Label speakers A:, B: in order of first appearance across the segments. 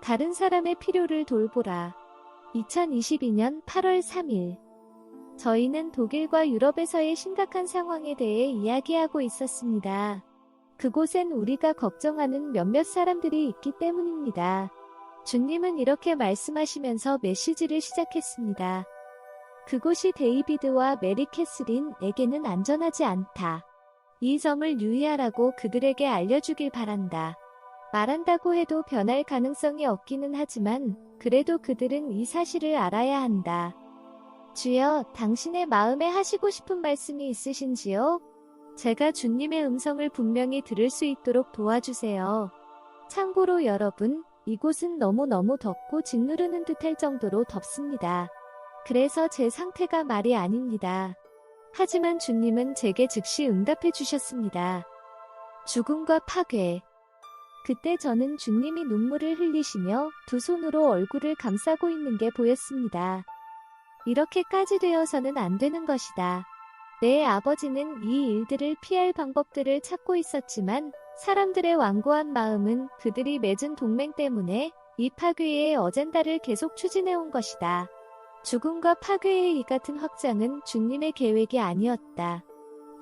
A: 다른 사람의 필요를 돌보라. 2022년 8월 3일. 저희는 독일과 유럽에서의 심각한 상황에 대해 이야기하고 있었습니다. 그곳엔 우리가 걱정하는 몇몇 사람들이 있기 때문입니다. 주님은 이렇게 말씀하시면서 메시지를 시작했습니다. 그곳이 데이비드와 메리 캐스린에게는 안전하지 않다. 이 점을 유의하라고 그들에게 알려주길 바란다. 말한다고 해도 변할 가능성이 없기는 하지만 그래도 그들은 이 사실을 알아야 한다. 주여, 당신의 마음에 하시고 싶은 말씀이 있으신지요? 제가 주님의 음성을 분명히 들을 수 있도록 도와주세요. 참고로 여러분, 이곳은 너무너무 덥고 짓누르는 듯할 정도로 덥습니다. 그래서 제 상태가 말이 아닙니다. 하지만 주님은 제게 즉시 응답해 주셨습니다. 죽음과 파괴. 그때 저는 주님이 눈물을 흘리시며 두 손으로 얼굴을 감싸고 있는 게 보였습니다. 이렇게까지 되어서는 안 되는 것이다. 내 아버지는 이 일들을 피할 방법들을 찾고 있었지만 사람들의 완고한 마음은 그들이 맺은 동맹 때문에 이 파괴의 어젠다를 계속 추진해온 것이다. 죽음과 파괴의 이 같은 확장은 주님의 계획이 아니었다.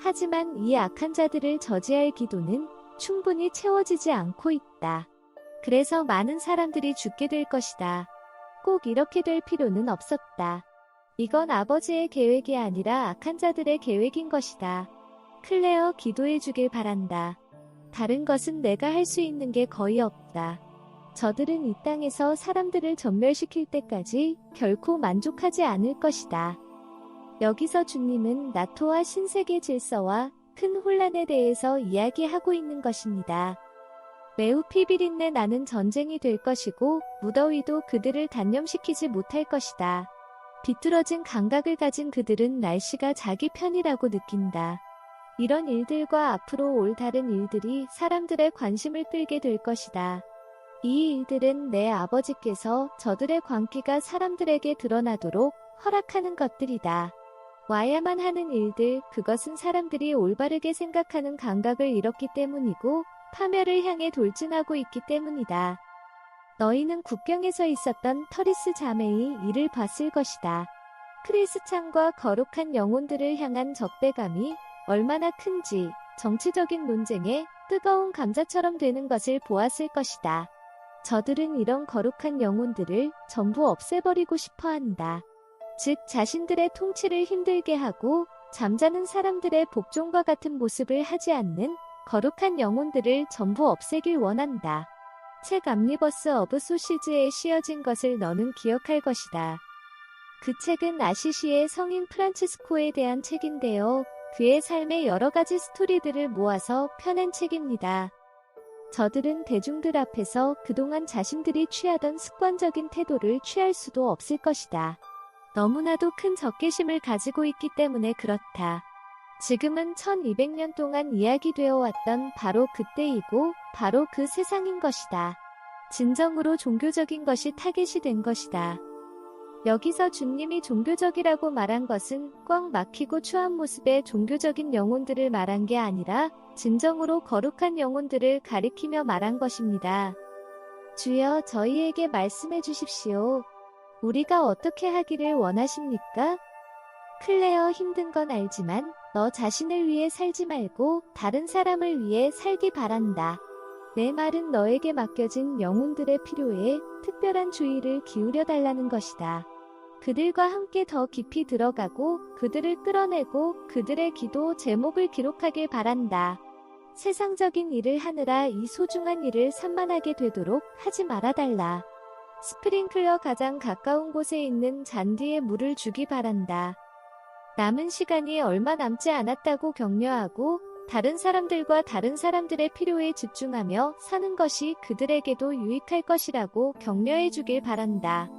A: 하지만 이 악한 자들을 저지할 기도는 충분히 채워지지 않고 있다. 그래서 많은 사람들이 죽게 될 것이다. 꼭 이렇게 될 필요는 없었다. 이건 아버지의 계획이 아니라 악한 자들의 계획인 것이다. 클레어, 기도해 주길 바란다. 다른 것은 내가 할 수 있는 게 거의 없다. 저들은 이 땅에서 사람들을 전멸시킬 때까지 결코 만족하지 않을 것이다. 여기서 주님은 나토와 신세계 질서와 큰 혼란에 대해서 이야기하고 있는 것입니다. 매우 피비린내 나는 전쟁이 될 것이고 무더위도 그들을 단념시키지 못할 것이다. 비뚤어진 감각을 가진 그들은 날씨가 자기 편이라고 느낀다. 이런 일들과 앞으로 올 다른 일들이 사람들의 관심을 끌게 될 것이다. 이 일들은 내 아버지께서 저들의 광기가 사람들에게 드러나도록 허락하는 것들이다. 와야만 하는 일들, 그것은 사람들이 올바르게 생각하는 감각을 잃었기 때문이고 파멸을 향해 돌진하고 있기 때문이다. 너희는 국경에서 있었던 터리스 자매의 일을 봤을 것이다. 크리스찬과 거룩한 영혼들을 향한 적대감이 얼마나 큰지 정치적인 논쟁에 뜨거운 감자처럼 되는 것을 보았을 것이다. 저들은 이런 거룩한 영혼들을 전부 없애버리고 싶어 한다. 즉 자신들의 통치를 힘들게 하고 잠자는 사람들의 복종과 같은 모습을 하지 않는 거룩한 영혼들을 전부 없애길 원한다. 책 암니버스 어브 소시즈에 씌어진 것을 너는 기억할 것이다. 그 책은 아시시의 성인 프란치스코에 대한 책인데요. 그의 삶의 여러 가지 스토리들을 모아서 펴낸 책입니다. 저들은 대중들 앞에서 그동안 자신들이 취하던 습관적인 태도를 취할 수도 없을 것이다. 너무나도 큰 적개심을 가지고 있기 때문에 그렇다. 지금은 1200년 동안 이야기되어 왔던 바로 그때이고 바로 그 세상인 것이다. 진정으로 종교적인 것이 타겟이 된 것이다. 여기서 주님이 종교적이라고 말한 것은 꽉 막히고 추한 모습의 종교적인 영혼들을 말한 게 아니라 진정으로 거룩한 영혼들을 가리키며 말한 것입니다. 주여, 저희에게 말씀해 주십시오. 우리가 어떻게 하기를 원하십니까? 클레어, 힘든 건 알지만 너 자신을 위해 살지 말고 다른 사람을 위해 살기 바란다. 내 말은 너에게 맡겨진 영혼들의 필요에 특별한 주의를 기울여 달라는 것이다. 그들과 함께 더 깊이 들어가고 그들을 끌어내고 그들의 기도 제목을 기록하길 바란다. 세상적인 일을 하느라 이 소중한 일을 산만하게 되도록 하지 말아달라. 스프링클러 가장 가까운 곳에 있는 잔디에 물을 주기 바란다. 남은 시간이 얼마 남지 않았다고 격려하고 다른 사람들과 다른 사람들의 필요에 집중하며 사는 것이 그들에게도 유익할 것이라고 격려해 주길 바란다.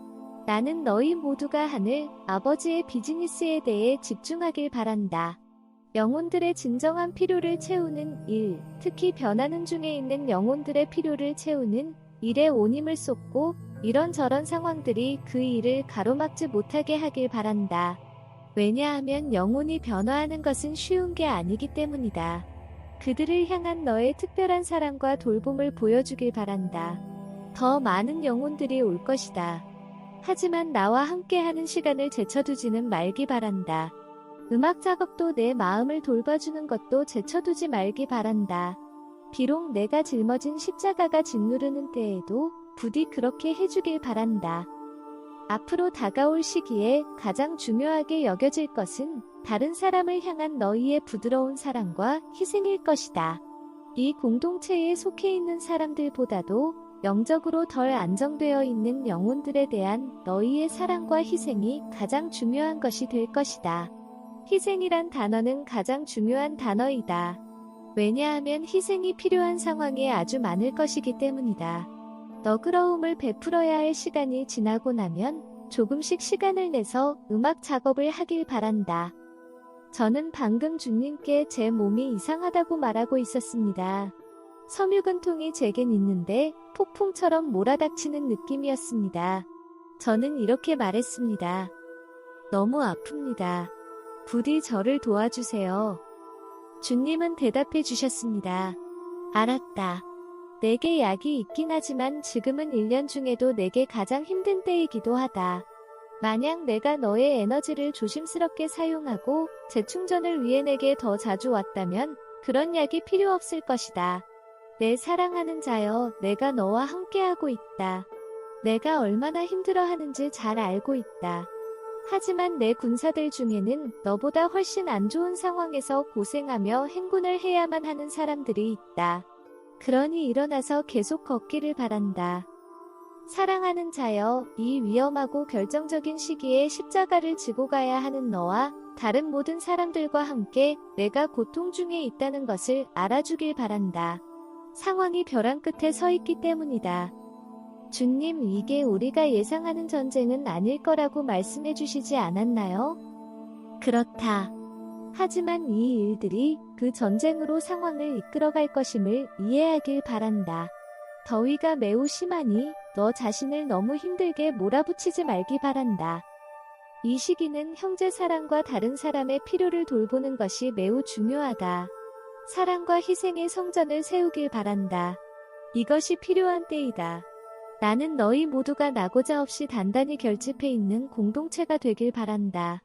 A: 나는 너희 모두가 하늘 아버지의 비즈니스에 대해 집중하길 바란다. 영혼들의 진정한 필요를 채우는 일, 특히 변하는 중에 있는 영혼들의 필요를 채우는 일에 온 힘을 쏟고 이런저런 상황들이 그 일을 가로막지 못하게 하길 바란다. 왜냐하면 영혼이 변화하는 것은 쉬운 게 아니기 때문이다. 그들을 향한 너의 특별한 사랑과 돌봄을 보여주길 바란다. 더 많은 영혼들이 올 것이다. 하지만 나와 함께하는 시간을 제쳐두지는 말기 바란다. 음악 작업도 내 마음을 돌봐주는 것도 제쳐두지 말기 바란다. 비록 내가 짊어진 십자가가 짓누르는 때에도 부디 그렇게 해주길 바란다. 앞으로 다가올 시기에 가장 중요하게 여겨질 것은 다른 사람을 향한 너희의 부드러운 사랑과 희생일 것이다. 이 공동체에 속해 있는 사람들보다도 영적으로 덜 안정되어 있는 영혼들에 대한 너희의 사랑과 희생이 가장 중요한 것이 될 것이다. 희생이란 단어는 가장 중요한 단어이다. 왜냐하면 희생이 필요한 상황이 아주 많을 것이기 때문이다. 너그러움을 베풀어야 할 시간이 지나고 나면 조금씩 시간을 내서 음악 작업을 하길 바란다. 저는 방금 주님께 제 몸이 이상하다고 말하고 있었습니다. 섬유근통이 제겐 있는데 폭풍처럼 몰아닥치는 느낌이었습니다. 저는 이렇게 말했습니다. 너무 아픕니다. 부디 저를 도와주세요. 주님은 대답해 주셨습니다. 알았다. 내게 약이 있긴 하지만 지금은 1년 중에도 내게 가장 힘든 때이기도 하다. 만약 내가 너의 에너지를 조심스럽게 사용하고 재충전을 위해 내게 더 자주 왔다면 그런 약이 필요 없을 것이다. 내 사랑하는 자여, 내가 너와 함께하고 있다. 내가 얼마나 힘들어하는지 잘 알고 있다. 하지만 내 군사들 중에는 너보다 훨씬 안 좋은 상황에서 고생하며 행군을 해야만 하는 사람들이 있다. 그러니 일어나서 계속 걷기를 바란다. 사랑하는 자여, 이 위험하고 결정적인 시기에 십자가를 지고 가야 하는 너와 다른 모든 사람들과 함께 내가 고통 중에 있다는 것을 알아주길 바란다. 상황이 벼랑 끝에 서 있기 때문이다. 주님, 이게 우리가 예상하는 전쟁은 아닐 거라고 말씀해 주시지 않았나요? 그렇다. 하지만 이 일들이 그 전쟁으로 상황을 이끌어갈 것임을 이해하길 바란다. 더위가 매우 심하니 너 자신을 너무 힘들게 몰아붙이지 말기 바란다. 이 시기는 형제 사랑과 다른 사람의 필요를 돌보는 것이 매우 중요하다. 사랑과 희생의 성전을 세우길 바란다. 이것이 필요한 때이다. 나는 너희 모두가 나고자 없이 단단히 결집해 있는 공동체가 되길 바란다.